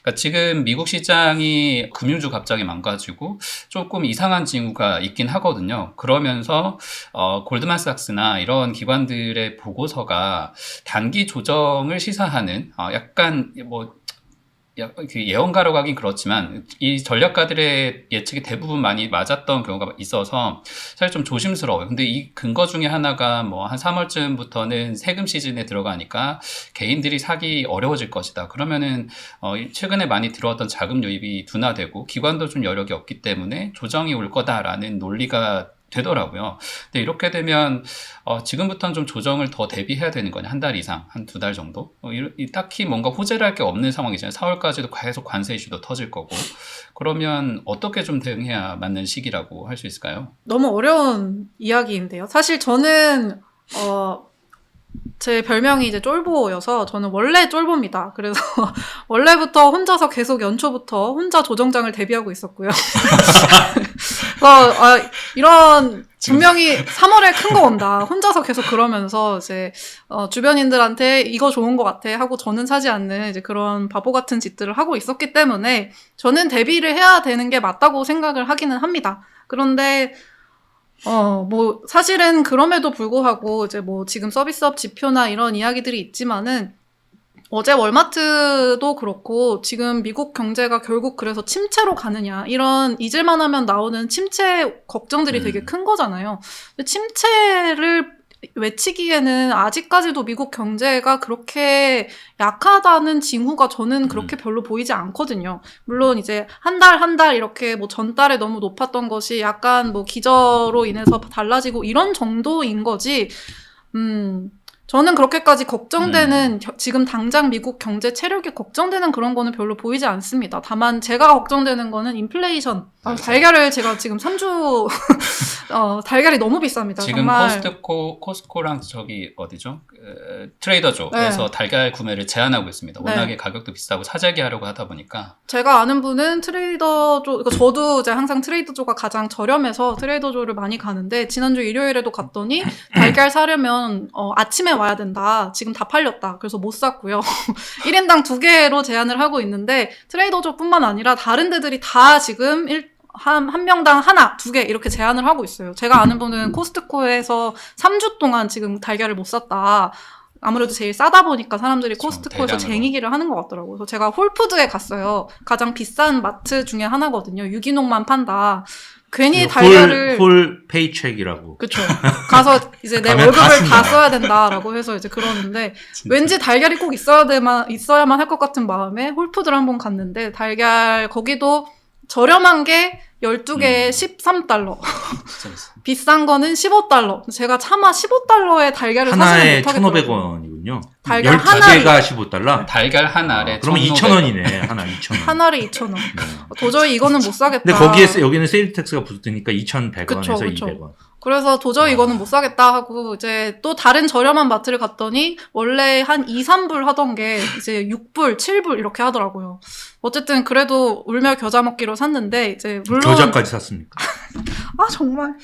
그러니까 지금 미국 시장이 금융주 갑자기 망가지고 조금 이상한 징후가 있긴 하거든요. 그러면서 골드만삭스나 이런 기관들의 보고서가 단기 조정을 시사하는 약간 뭐 예언가로 가긴 그렇지만 이 전략가들의 예측이 대부분 많이 맞았던 경우가 있어서 사실 좀 조심스러워요. 근데 이 근거 중에 하나가 뭐 한 3월쯤부터는 세금 시즌에 들어가니까 개인들이 사기 어려워질 것이다. 그러면은 최근에 많이 들어왔던 자금 유입이 둔화되고 기관도 좀 여력이 없기 때문에 조정이 올 거다라는 논리가 되더라고요. 근데 이렇게 되면 지금부터는 좀 조정을 더 대비해야 되는 거냐. 한 달 이상, 한 2달 정도. 딱히 뭔가 호재를 할 게 없는 상황이잖아요. 4월까지도 계속 관세 이슈도 터질 거고. 그러면 어떻게 좀 대응해야 맞는 시기라고 할 수 있을까요? 너무 어려운 이야기인데요. 사실 저는 제 별명이 이제 쫄보여서 저는 원래 쫄보입니다. 그래서 원래부터 혼자서 계속 연초부터 혼자 조정장을 대비하고 있었고요. 이런 분명히 3월에 큰 거 온다. 혼자서 계속 그러면서 이제 주변인들한테 이거 좋은 것 같아 하고 저는 사지 않는 이제 그런 바보 같은 짓들을 하고 있었기 때문에 저는 대비를 해야 되는 게 맞다고 생각을 하기는 합니다. 그런데 뭐 사실은 그럼에도 불구하고 이제 뭐 지금 서비스업 지표나 이런 이야기들이 있지만은 어제 월마트도 그렇고 지금 미국 경제가 결국 그래서 침체로 가느냐 이런 잊을만 하면 나오는 침체 걱정들이 되게 큰 거잖아요. 근데 침체를 외치기에는 아직까지도 미국 경제가 그렇게 약하다는 징후가 저는 그렇게 별로 보이지 않거든요. 물론 이제 한 달 이렇게 뭐 전달에 너무 높았던 것이 약간 뭐 기저로 인해서 달라지고 이런 정도인 거지. 저는 그렇게까지 걱정되는 지금 당장 미국 경제 체력이 걱정되는 그런 거는 별로 보이지 않습니다. 다만 제가 걱정되는 거는 인플레이션. 달걀을 제가 지금 3주 달걀이 너무 비쌉니다. 지금 정말. 코스트코랑 저기 어디죠? 트레이더조에서 네. 달걀 구매를 제한하고 있습니다. 워낙에 가격도 비싸고 사재기 하려고 하다 보니까. 제가 아는 분은 트레이더조, 그러니까 저도 이제 항상 트레이더조가 가장 저렴해서 트레이더조를 많이 가는데 지난주 일요일에도 갔더니 달걀 사려면 아침에 와야 된다. 지금 다 팔렸다. 그래서 못 샀고요. 1인당 2개로 제한을 하고 있는데 트레이더조뿐만 아니라 다른 데들이 다 지금 한 명당 하나, 2개 이렇게 제한을 하고 있어요. 제가 아는 분은 코스트코에서 3주 동안 지금 달걀을 못 샀다. 아무래도 제일 싸다 보니까 사람들이 코스트코에서 쟁이기를 하는 것 같더라고요. 그래서 제가 홀푸드에 갔어요. 가장 비싼 마트 중에 하나거든요. 유기농만 판다. 괜히 달걀을 홀 페이첵이라고. 그렇죠. 가서 이제 내 월급을 다 써야 된다라고 해서 이제 그러는데 왠지 달걀이 꼭 있어야만 할 것 같은 마음에 홀푸드를 한번 갔는데 달걀 거기도 저렴한 게 12개에 13달러. 비싼 거는 15달러. 제가 차마 15달러에 달걀을 사지는 못하겠더라고요. 하나에 1,500원이군요. 달걀 12개가 15달러? 달걀 한 알에 그러면 2,000원이네. 하나 2,000원. 하나를 2,000원. 도저히 이거는 못 사겠다. 근데 거기에 여기는 세일 텍스가 붙으니까 2,100원에서 그쵸. 200원. 그래서 도저히 이거는 못 사겠다 하고 이제 또 다른 저렴한 마트를 갔더니 원래 한 2, 3불 하던 게 이제 6불, 7불 이렇게 하더라고요. 어쨌든 그래도 울며 겨자 먹기로 샀는데 이제 물론 겨자까지 샀습니까? 아 정말.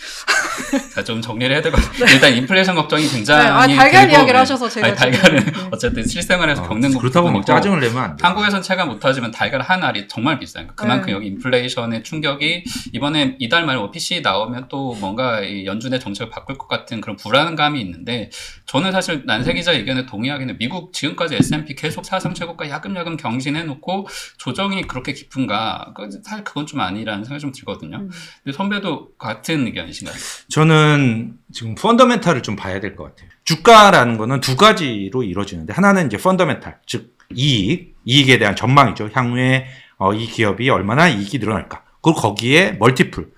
자, 좀 정리를 해야 될 것 같아요. 일단 인플레이션 걱정이 굉장히 달걀 이야기를 하셔서 제가 달걀은 어쨌든 실생활에서 겪는 거 그렇다고 막 짜증을 내면 안 돼요. 한국에선 체감 못하지만 달걀 한 알이 정말 비싸요. 그만큼 여기 인플레이션의 충격이 이번에 이달 말에 PC 나오면 또 뭔가 연준의 정책을 바꿀 것 같은 그런 불안감이 있는데 저는 사실 난세 기자 의견에 동의하기는 미국 지금까지 S&P 계속 사상 최고가 야금야금 경신해놓고 조정이 그렇게 깊은가? 사실 그건 좀 아니라는 생각이 좀 들거든요. 근데 선배도 같은 의견이신가요? 저는 지금 펀더멘탈을 좀 봐야 될 것 같아요. 주가라는 거는 두 가지로 이루어지는데 하나는 이제 펀더멘탈, 즉 이익에 대한 전망이죠. 향후에 이 기업이 얼마나 이익이 늘어날까. 그리고 거기에 멀티플,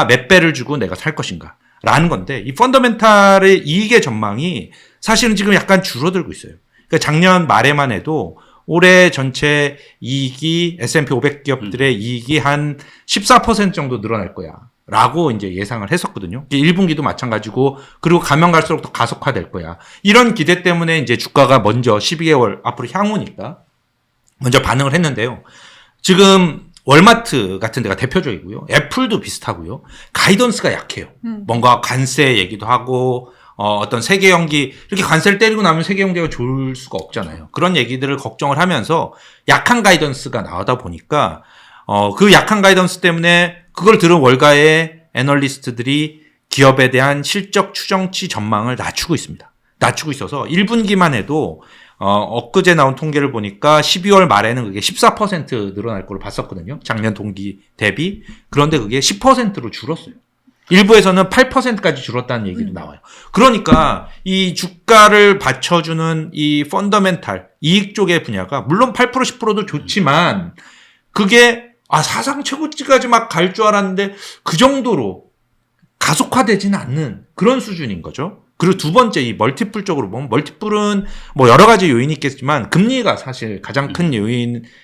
몇 배를 주고 내가 살 것인가. 라는 건데 이 펀더멘탈의 이익의 전망이 사실은 지금 약간 줄어들고 있어요. 그러니까 작년 말에만 해도 올해 전체 이익이 S&P 500 기업들의 이익이 한 14% 정도 늘어날 거야. 라고 이제 예상을 했었거든요. 1분기도 마찬가지고 그리고 가면 갈수록 더 가속화될 거야. 이런 기대 때문에 이제 주가가 먼저 12개월 앞으로 향후니까 먼저 반응을 했는데요. 지금 월마트 같은 데가 대표적이고요. 애플도 비슷하고요. 가이던스가 약해요. 뭔가 관세 얘기도 하고 어떤 세계 경기 이렇게 관세를 때리고 나면 세계 경제가 좋을 수가 없잖아요. 그런 얘기들을 걱정을 하면서 약한 가이던스가 나오다 보니까 그 약한 가이던스 때문에 그걸 들은 월가의 애널리스트들이 기업에 대한 실적 추정치 전망을 낮추고 있습니다. 낮추고 있어서 1분기만 해도 엊그제 나온 통계를 보니까 12월 말에는 그게 14% 늘어날 걸로 봤었거든요. 작년 동기 대비. 그런데 그게 10%로 줄었어요. 일부에서는 8%까지 줄었다는 얘기도 나와요. 그러니까 이 주가를 받쳐주는 이 펀더멘탈 이익 쪽의 분야가 물론 8% 10%도 좋지만 그게 사상 최고치까지 막 갈 줄 알았는데 그 정도로 가속화되지는 않는 그런 수준인 거죠. 그리고 두 번째 이 멀티플 쪽으로 보면 멀티플은 뭐 여러 가지 요인이 있겠지만 금리가 사실 가장 큰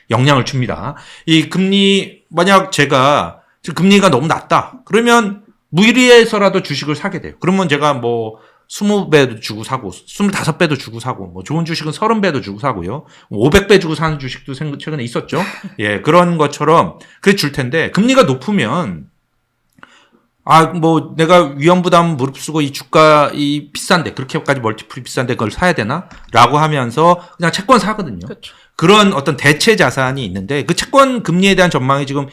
영향을 줍니다. 이 금리 만약 제가 지금 금리가 너무 낮다 그러면 무리해서라도 주식을 사게 돼요. 그러면 제가 뭐 20배도 주고 사고 25배도 주고 사고 뭐 좋은 주식은 30배도 주고 사고요. 500배 주고 사는 주식도 최근에 있었죠. 예, 그런 것처럼 그래 줄 텐데 금리가 높으면 뭐 내가 위험부담 무릅쓰고 이 주가 비싼데 그렇게까지 멀티플이 비싼데 그걸 사야 되나? 라고 하면서 그냥 채권 사거든요. 그렇죠. 그런 어떤 대체 자산이 있는데 그 채권 금리에 대한 전망이 지금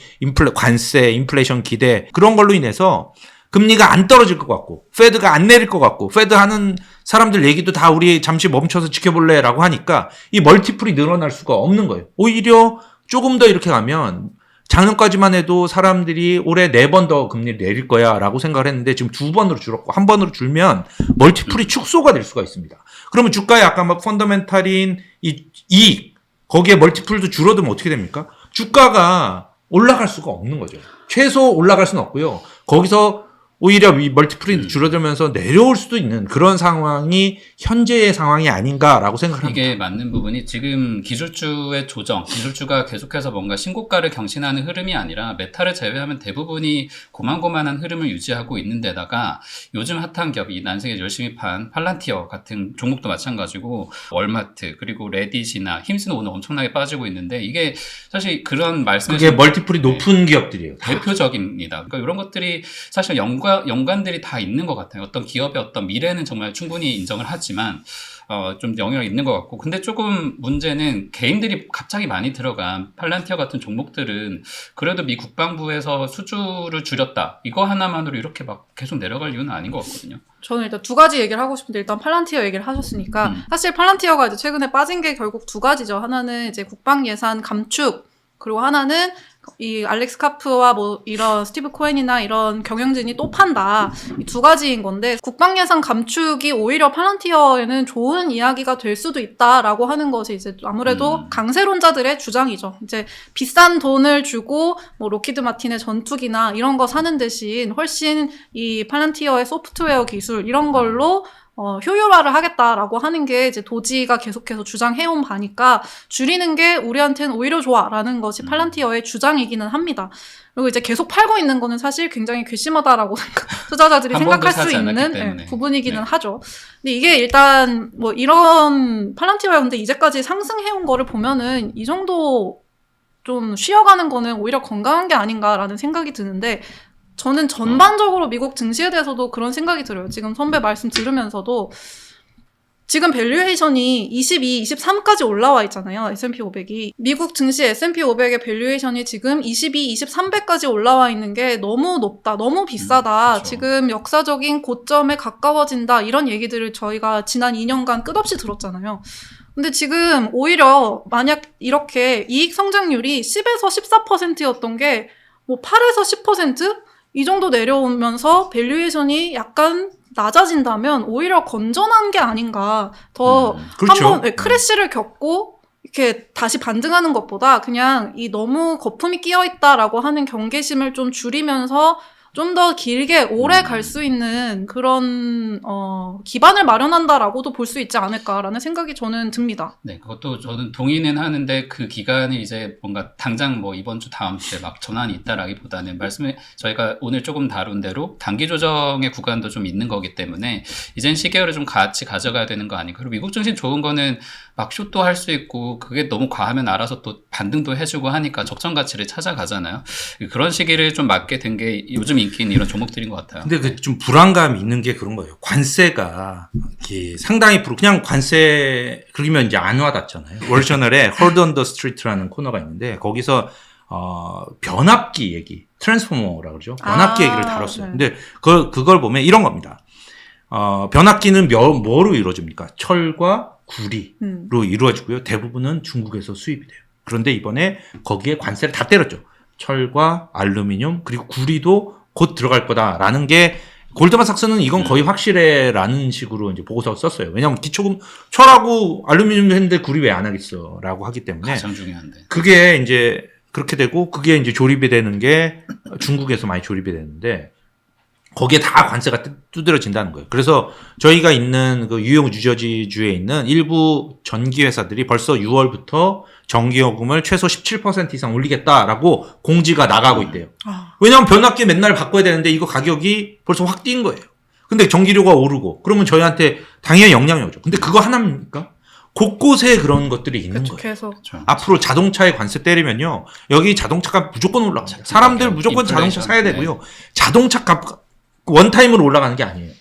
관세, 인플레이션 기대 그런 걸로 인해서 금리가 안 떨어질 것 같고 페드가 안 내릴 것 같고 페드 하는 사람들 얘기도 다 우리 잠시 멈춰서 지켜볼래 라고 하니까 이 멀티플이 늘어날 수가 없는 거예요. 오히려 조금 더 이렇게 가면 작년까지만 해도 사람들이 올해 4번 더 금리를 내릴 거야 라고 생각을 했는데 지금 2번으로 줄었고 1번으로 줄면 멀티플이 축소가 될 수가 있습니다. 그러면 주가에 아까 막 펀더멘탈인 이 이익 거기에 멀티플도 줄어들면 어떻게 됩니까? 주가가 올라갈 수가 없는 거죠. 최소 올라갈 수는 없고요. 거기서 오히려 이 멀티플이 줄어들면서 내려올 수도 있는 그런 상황이 현재의 상황이 아닌가라고 생각합니다. 이게 맞는 부분이 지금 기술주의 조정, 기술주가 계속해서 뭔가 신고가를 경신하는 흐름이 아니라 메타를 제외하면 대부분이 고만고만한 흐름을 유지하고 있는 데다가 요즘 핫한 기업이 난세계 열심히 판 팔란티어 같은 종목도 마찬가지고 월마트 그리고 레딧이나 힘스는 오늘 엄청나게 빠지고 있는데 이게 사실 그런 말씀을 그게 멀티플이 높은 기업들이에요. 대표적입니다. 그러니까 이런 것들이 사실 연관들이 다 있는 것 같아요. 어떤 기업의 어떤 미래는 정말 충분히 인정을 하지만 좀 영향이 있는 것 같고 근데 조금 문제는 개인들이 갑자기 많이 들어간 팔란티어 같은 종목들은 그래도 미 국방부에서 수주를 줄였다. 이거 하나만으로 이렇게 막 계속 내려갈 이유는 아닌 것 같거든요. 저는 일단 두 가지 얘기를 하고 싶은데 일단 팔란티어 얘기를 하셨으니까 사실 팔란티어가 이제 최근에 빠진 게 결국 두 가지죠. 하나는 이제 국방 예산 감축 그리고 하나는 이 알렉스 카프와 뭐 이런 스티브 코엔이나 이런 경영진이 또 판다. 이 두 가지인 건데 국방 예산 감축이 오히려 팔란티어에는 좋은 이야기가 될 수도 있다라고 하는 것이 이제 아무래도 강세론자들의 주장이죠. 이제 비싼 돈을 주고 뭐 로키드 마틴의 전투기나 이런 거 사는 대신 훨씬 이 팔란티어의 소프트웨어 기술 이런 걸로 효율화를 하겠다라고 하는 게 이제 도지가 계속해서 주장해온 바니까 줄이는 게 우리한테는 오히려 좋아라는 것이 팔란티어의 주장이기는 합니다. 그리고 이제 계속 팔고 있는 거는 사실 굉장히 괘씸하다라고 투자자들이 생각할 수 있는 부분이기는 하죠. 근데 이게 일단 뭐 이런 팔란티어가 근데 이제까지 상승해온 거를 보면은 이 정도 좀 쉬어가는 거는 오히려 건강한 게 아닌가라는 생각이 드는데 저는 전반적으로 미국 증시에 대해서도 그런 생각이 들어요. 지금 선배 말씀 들으면서도 지금 밸류에이션이 22, 23까지 올라와 있잖아요. S&P 500이. 미국 증시 S&P 500의 밸류에이션이 지금 22, 23배까지 올라와 있는 게 너무 높다, 너무 비싸다. 그렇죠. 지금 역사적인 고점에 가까워진다. 이런 얘기들을 저희가 지난 2년간 끝없이 들었잖아요. 근데 지금 오히려 만약 이렇게 이익 성장률이 10에서 14%였던 게 뭐 8에서 10%? 이 정도 내려오면서 밸류에이션이 약간 낮아진다면 오히려 건전한 게 아닌가. 더 그렇죠. 한번 크래시를 겪고 이렇게 다시 반등하는 것보다 그냥 이 너무 거품이 끼어 있다라고 하는 경계심을 좀 줄이면서 좀 더 길게 오래 갈 수 있는 그런 기반을 마련한다라고도 볼 수 있지 않을까라는 생각이 저는 듭니다. 네, 그것도 저는 동의는 하는데 그 기간이 이제 뭔가 당장 뭐 이번 주 다음 주에 막 전환이 있다라기보다는 말씀을 저희가 오늘 조금 다룬 대로 단기 조정의 구간도 좀 있는 거기 때문에 이젠 시계열을 좀 같이 가져가야 되는 거 아닌가. 그리고 미국 증시 좋은 거는 막 숏도 할 수 있고 그게 너무 과하면 알아서 또 반등도 해주고 하니까 적정 가치를 찾아가잖아요. 그런 시기를 좀 맞게 된 게 요즘 인기인 이런 종목들인 것 같아요. 근데 그 좀 불안감이 있는 게 그런 거예요. 관세가 이렇게 상당히 그냥 관세 그러면 이제 안 와닿잖아요. 월셔널에 Hold on the Street라는 코너가 있는데 거기서 변압기 얘기, 트랜스포머라고 그러죠. 변압기 얘기를 다뤘어요. 네. 근데 그걸 보면 이런 겁니다. 변압기는 뭐로 이루어집니까? 철과 구리로 이루어지고요. 대부분은 중국에서 수입이 돼요. 그런데 이번에 거기에 관세를 다 때렸죠. 철과 알루미늄 그리고 구리도 곧 들어갈 거다라는 게 골드만삭스는 이건 거의 확실해라는 식으로 이제 보고서 썼어요. 왜냐하면 기초금 철하고 알루미늄도 했는데 구리 왜 안 하겠어라고 하기 때문에 가장 중요한데. 그게 이제 그렇게 되고 그게 이제 조립이 되는 게 중국에서 많이 조립이 되는데 거기에 다 관세가 두드러진다는 거예요. 그래서 저희가 있는 그 뉴욕 뉴저지주에 있는 일부 전기 회사들이 벌써 6월부터 전기요금을 최소 17% 이상 올리겠다라고 공지가 나가고 있대요. 왜냐하면 변압기 맨날 바꿔야 되는데 이거 가격이 벌써 확 뛴 거예요. 근데 전기료가 오르고 그러면 저희한테 당연히 영향이 오죠. 근데 그거 하나입니까? 곳곳에 그런 것들이 있는 그렇죠. 거예요. 계속. 그렇죠. 앞으로 자동차에 관세 때리면요. 여기 자동차가 무조건 올라갑니다. 사람들 무조건 자동차 사야 되고요. 자동차 값 원타임으로 올라가는 게 아니에요.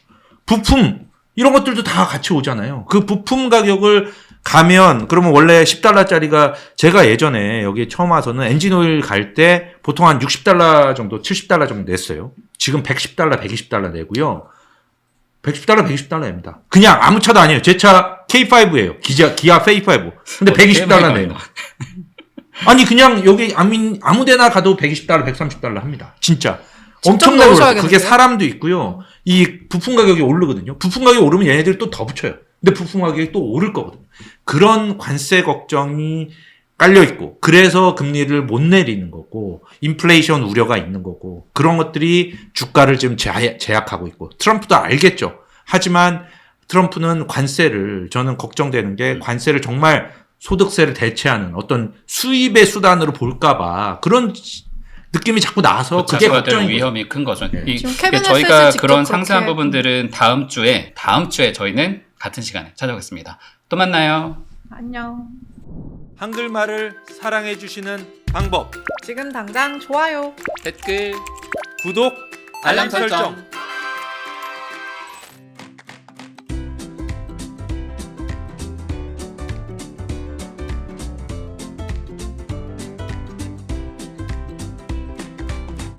부품 이런 것들도 다 같이 오잖아요. 그 부품 가격을 가면 그러면 원래 $10짜리가 제가 예전에 여기 처음 와서는 엔진오일 갈 때 보통 한 $60 정도, $70 정도 냈어요. 지금 $110, $120 내고요. $110, $120입니다. 그냥 아무 차도 아니에요. 제 차 K5예요. 기아 K5. 근데 $120 내요. 아니 그냥 여기 아무 데나 가도 $120, $130 합니다. 진짜. 엄청나게 올라요. 그게 사람도 있고요. 이 부품 가격이 오르거든요. 부품 가격이 오르면 얘네들이 또 더 붙여요. 근데 부품 가격이 또 오를 거거든요. 그런 관세 걱정이 깔려 있고 그래서 금리를 못 내리는 거고 인플레이션 우려가 있는 거고 그런 것들이 주가를 지금 제약하고 있고 트럼프도 알겠죠. 하지만 트럼프는 관세를 저는 걱정되는 게 관세를 정말 소득세를 대체하는 어떤 수입의 수단으로 볼까봐 그런 느낌이 자꾸 나서 그게 걱정인 위험이 큰 거죠. 네. 지금 캐비넷에서 저희가 직접 그런 그렇게 상세한 부분들은 다음 주에 저희는 같은 시간에 찾아오겠습니다. 또 만나요. 안녕. 한글말을 사랑해 주시는 방법 지금 당장 좋아요. 댓글, 구독 알람 설정.